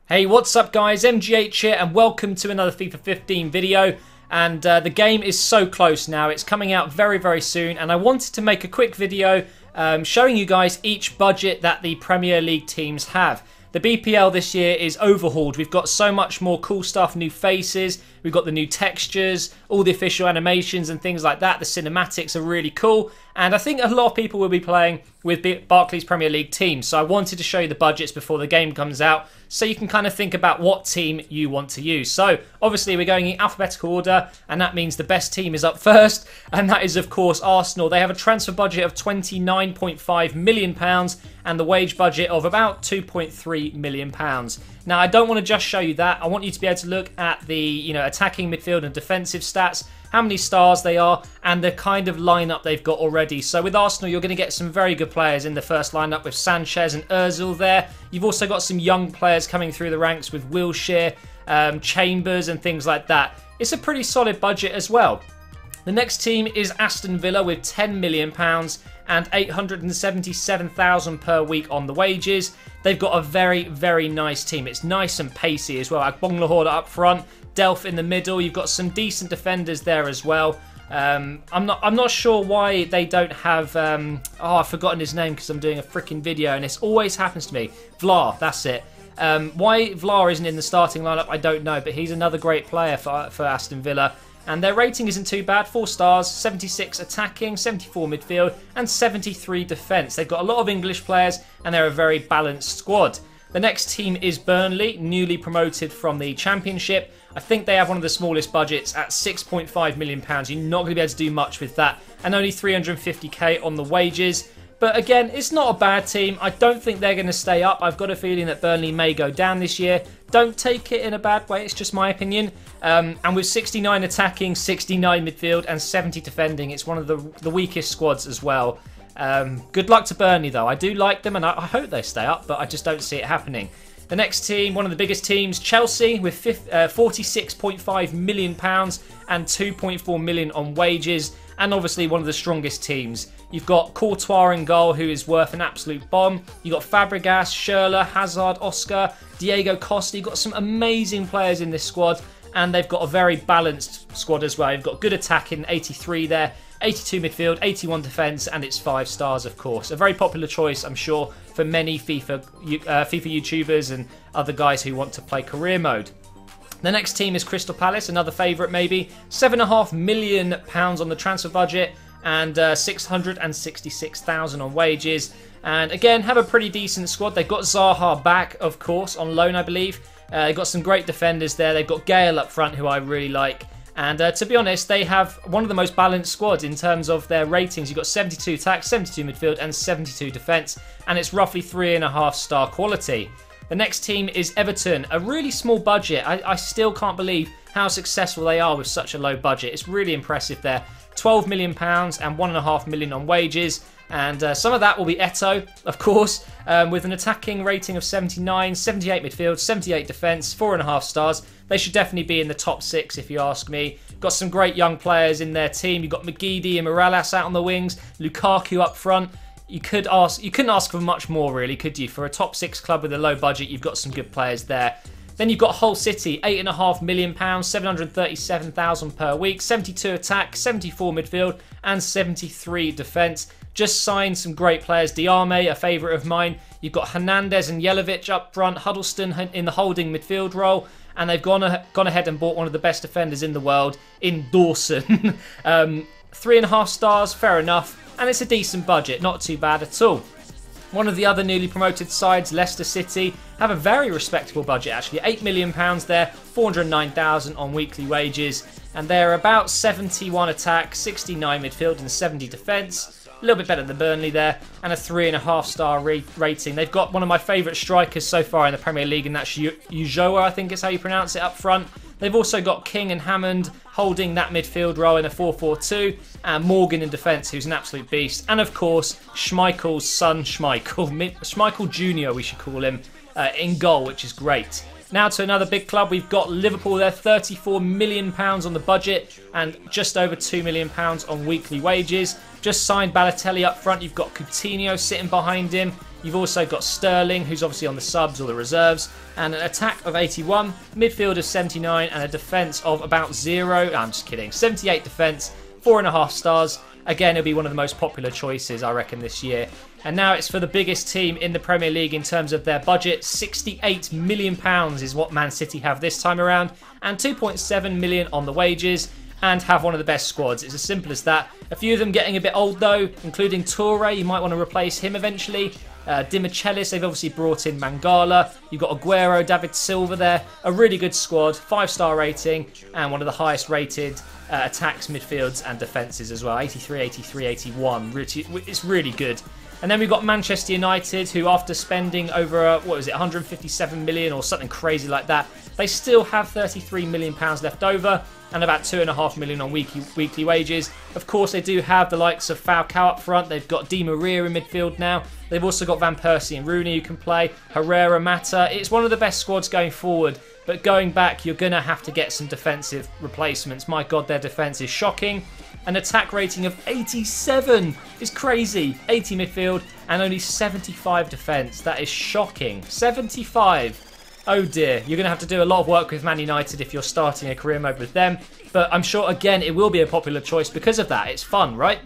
Hey, what's up guys, MGH here and welcome to another FIFA 15 video. And the game is so close now, it's coming out very soon, and I wanted to make a quick video showing you guys each budget that the Premier League teams have. The BPL this year is overhauled. We've got so much more cool stuff, new faces, we've got the new textures, all the official animations and things like that. The cinematics are really cool, and I think a lot of people will be playing with Barclays Premier League teams. So I wanted to show you the budgets before the game comes out, so you can kind of think about what team you want to use. So obviously we're going in alphabetical order, and that means the best team is up first, and that is of course Arsenal. They have a transfer budget of £29.5 million and the wage budget of about £2.3 million. Now I don't want to just show you that, I want you to be able to look at the attacking, midfield and defensive stats, how many stars they are, and the kind of lineup they've got already. So with Arsenal, you're going to get some very good players in the first lineup with Sanchez and Ozil there. You've also got some young players coming through the ranks with Wilshere, Chambers and things like that. It's a pretty solid budget as well. The next team is Aston Villa with £10 million and £877,000 per week on the wages. They've got a very nice team. It's nice and pacey as well. Agbonlahor up front, Delph in the middle. You've got some decent defenders there as well. I'm not sure why they don't have I've forgotten his name because I'm doing a freaking video and this always happens to me. Vlaar, that's it. Why Vlaar isn't in the starting lineup, I don't know, but he's another great player for Aston Villa. And their rating isn't too bad, 4 stars, 76 attacking, 74 midfield and 73 defence. They've got a lot of English players and they're a very balanced squad. The next team is Burnley, newly promoted from the Championship. I think they have one of the smallest budgets at £6.5 million. You're not going to be able to do much with that. And only 350k on the wages. But again, it's not a bad team. I don't think they're going to stay up. I've got a feeling that Burnley may go down this year. Don't take it in a bad way, it's just my opinion. And with 69 attacking, 69 midfield and 70 defending, it's one of the weakest squads as well. Good luck to Burnley though. I do like them and I hope they stay up, but I just don't see it happening. The next team, one of the biggest teams, Chelsea, with £46.5 million and £2.4 million on wages, and obviously one of the strongest teams. You've got Courtois in goal, who is worth an absolute bomb. You've got Fabregas, Schürrle, Hazard, Oscar, Diego Costa. You've got some amazing players in this squad, and they've got a very balanced squad as well. You've got good attacking, 83 there, 82 midfield, 81 defence, and it's 5 stars, of course. A very popular choice, I'm sure, for many FIFA YouTubers and other guys who want to play career mode. The next team is Crystal Palace, another favourite maybe. £7.5 million on the transfer budget and 666,000 on wages. And again, have a pretty decent squad. They've got Zaha back, of course, on loan, I believe. They've got some great defenders there. They've got Gale up front, who I really like. And to be honest, they have one of the most balanced squads in terms of their ratings. You've got 72 attack, 72 midfield and 72 defence. And it's roughly 3.5 star quality. The next team is Everton, a really small budget. I still can't believe how successful they are with such a low budget. It's really impressive there. £12 million and £1.5 million on wages. And some of that will be Eto'o, of course, with an attacking rating of 79, 78 midfield, 78 defence, 4.5 stars. They should definitely be in the top 6 if you ask me. Got some great young players in their team. You've got McGeady and Morales out on the wings, Lukaku up front. You couldn't ask for much more really, could you? For a top 6 club with a low budget, you've got some good players there. Then you've got Hull City, £8.5 million, 737,000 per week, 72 attack, 74 midfield and 73 defence. Just signed some great players. Diame, a favourite of mine. You've got Hernandez and Jelavic up front, Huddleston in the holding midfield role, and they've gone ahead and bought one of the best defenders in the world in Dawson. 3.5 stars, fair enough. And it's a decent budget, not too bad at all. One of the other newly promoted sides, Leicester City, have a very respectable budget actually. £8 million there, 409,000 on weekly wages. And they're about 71 attack, 69 midfield and 70 defence. A little bit better than Burnley there. And a 3.5 star rating. They've got one of my favourite strikers so far in the Premier League, and that's Ulloa, I think is how you pronounce it, up front. They've also got King and Hammond holding that midfield role in a 4-4-2, and Morgan in defence, who's an absolute beast. And of course, Schmeichel's son, Schmeichel Jr. we should call him, in goal, which is great. Now to another big club, we've got Liverpool there, £34 million on the budget and just over £2 million on weekly wages. Just signed Balotelli up front, you've got Coutinho sitting behind him. You've also got Sterling, who's obviously on the subs or the reserves, and an attack of 81, midfield of 79, and a defence of about 0. I'm just kidding. 78 defence, 4.5 stars. Again, it'll be one of the most popular choices, I reckon, this year. And now it's for the biggest team in the Premier League in terms of their budget. £68 million is what Man City have this time around, and 2.7 million on the wages, and have one of the best squads. It's as simple as that. A few of them getting a bit old though, including Toure. You might want to replace him eventually. Dimichelis, they've obviously brought in Mangala. You've got Aguero, David Silva there. A really good squad, 5-star rating, and one of the highest rated attacks, midfields and defences as well. 83, 83, 81. It's really good. And then we've got Manchester United, who after spending over, what was it, 157 million or something crazy like that, they still have £33 million left over and about 2.5 million on weekly wages. Of course, they do have the likes of Falcao up front. They've got Di Maria in midfield now. They've also got Van Persie and Rooney who can play. Herrera, Mata. It's one of the best squads going forward. But going back, you're going to have to get some defensive replacements. My God, their defence is shocking. An attack rating of 87 is crazy. 80 midfield and only 75 defence. That is shocking. 75. Oh dear. You're going to have to do a lot of work with Man United if you're starting a career mode with them. But I'm sure, again, it will be a popular choice because of that. It's fun, right?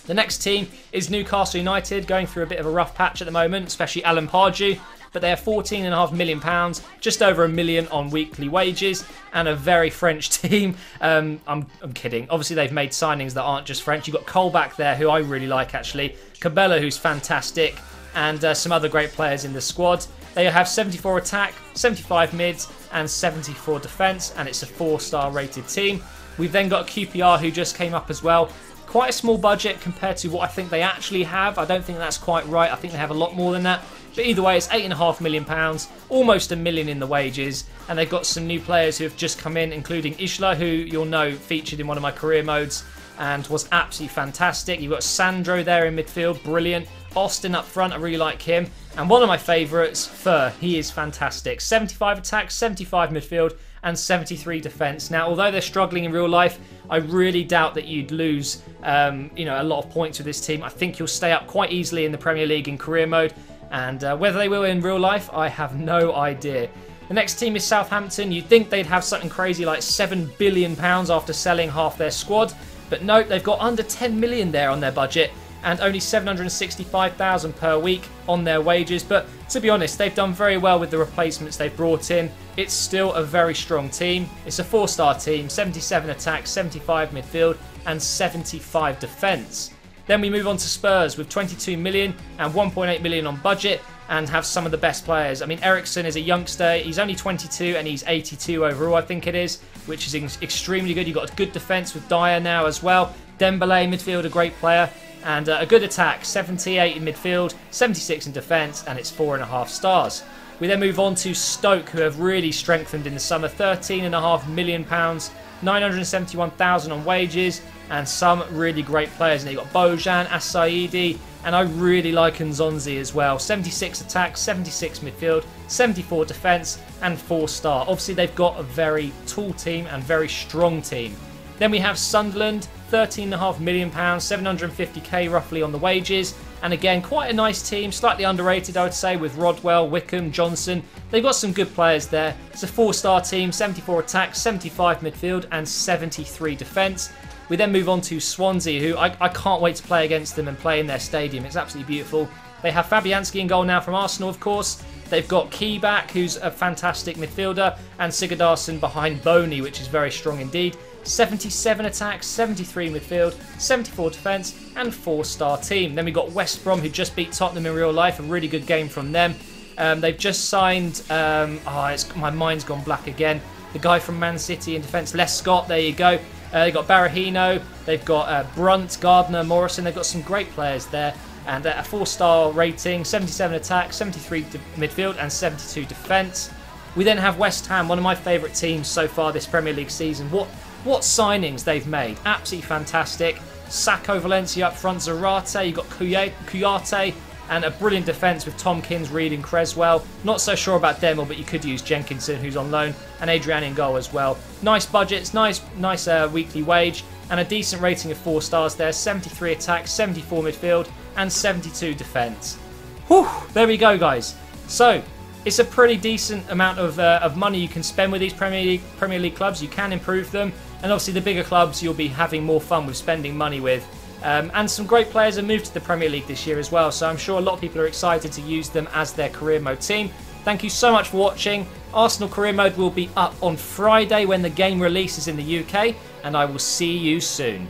The next team is Newcastle United, going through a bit of a rough patch at the moment, especially Alan Pardew. But they have £14.5 million, just over £1 million on weekly wages, and a very French team. I'm kidding. Obviously, they've made signings that aren't just French. You've got Colback there, who I really like, actually. Cabella, who's fantastic, and some other great players in the squad. They have 74 attack, 75 mids, and 74 defence, and it's a 4-star rated team. We've then got QPR, who just came up as well. Quite a small budget compared to what I think they actually have. I don't think that's quite right. I think they have a lot more than that. But either way, it's £8.5 million, almost £1 million in the wages. And they've got some new players who have just come in, including Isla, who you'll know featured in one of my career modes and was absolutely fantastic. You've got Sandro there in midfield, brilliant. Austin up front, I really like him. And one of my favourites, Fur, he is fantastic. 75 attack, 75 midfield, and 73 defence. Now, although they're struggling in real life, I really doubt that you'd lose a lot of points with this team. I think you'll stay up quite easily in the Premier League in career mode. And whether they will in real life, I have no idea. The next team is Southampton. You'd think they'd have something crazy like £7 billion after selling half their squad. But no, they've got under 10 million there on their budget and only 765,000 per week on their wages. But to be honest, they've done very well with the replacements they've brought in. It's still a very strong team. It's a 4-star team, 77 attack, 75 midfield and 75 defence. Then we move on to Spurs with 22 million and 1.8 million on budget and have some of the best players. I mean, Ericsson is a youngster. He's only 22 and he's 82 overall, I think it is, which is extremely good. You've got a good defence with Dyer now as well. Dembele, midfield, a great player. And a good attack, 78 in midfield, 76 in defence, and it's 4.5 stars. We then move on to Stoke, who have really strengthened in the summer. £13.5 million, 971,000 on wages, and some really great players. And you've got Bojan, Asaidi, and I really like Nzonzi as well. 76 attack, 76 midfield, 74 defence, and 4-star. Obviously, they've got a very tall team and very strong team. Then we have Sunderland, £13.5 million, 750k roughly on the wages. And again, quite a nice team, slightly underrated I would say, with Rodwell, Wickham, Johnson. They've got some good players there. It's a 4-star team, 74 attack, 75 midfield and 73 defence. We then move on to Swansea, who I can't wait to play against them and play in their stadium. It's absolutely beautiful. They have Fabianski in goal now from Arsenal, of course. They've got Key back, who's a fantastic midfielder, and Sigurdarsson behind Boney, which is very strong indeed. 77 attacks, 73 midfield, 74 defence, and 4-star team. Then we've got West Brom, who just beat Tottenham in real life. A really good game from them. They've just signed... my mind's gone black again. The guy from Man City in defence, Les Scott, there you go. They've got Barahino, they've got Brunt, Gardner, Morrison. They've got some great players there. And a 4-star rating, 77 attack, 73 midfield, and 72 defence. We then have West Ham, one of my favourite teams so far this Premier League season. What signings they've made. Absolutely fantastic. Sacco, Valencia up front, Zarate, you've got Kouyaté, and a brilliant defence with Tomkins, Reed and Creswell. Not so sure about Demel, but you could use Jenkinson, who's on loan, and Adrian in goal as well. Nice budgets, nice weekly wage, and a decent rating of 4 stars there. 73 attack, 74 midfield, and 72 defence. Whew, there we go, guys. So, it's a pretty decent amount of money you can spend with these Premier League clubs. You can improve them. And obviously the bigger clubs you'll be having more fun with spending money with. And some great players have moved to the Premier League this year as well. So I'm sure a lot of people are excited to use them as their career mode team. Thank you so much for watching. Arsenal career mode will be up on Friday when the game releases in the UK. And I will see you soon.